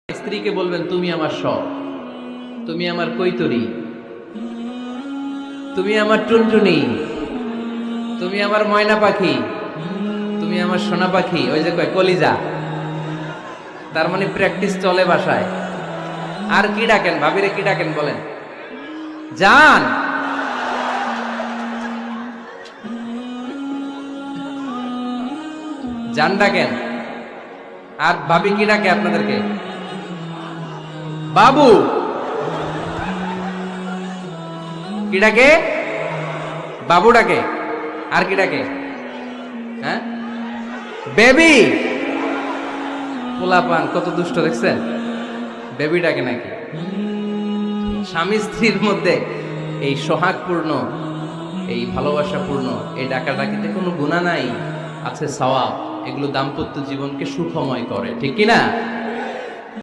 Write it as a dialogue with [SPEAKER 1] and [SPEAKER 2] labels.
[SPEAKER 1] স্ত্রীকে বলবেন তুমি আমার সব, তুমি আমার কৈতরি, তুমি আমার টুনটুনি, তুমি আমার ময়না পাখি, তুমি আমার সোনা পাখি। ওই যে কয় কলিজা, তার মানে প্র্যাকটিস চলে বাসায়। আর কি ডাকেন ভাবিরে, কি ডাকেন বলেন? জান, জান ডাকেন। আর ভাবি কি ডাকে আপনাদেরকে? বাবু। কি ডাকে? বাবু ডাকে। আর কি ডাকে? হ্যাঁ, বেবি। পোলাপান কত দুষ্ট দেখছেন, বেবি ডাকে নাকি? স্বামী স্ত্রীর মধ্যে এই সোহাগপূর্ণ, এই ভালোবাসাপূর্ণ এই ডাকাডাকিতে কোনো গুনাহ নাই, আছে সওয়াব। এগুলো দাম্পত্য জীবনকে সুখময় করে, ঠিক কিনা?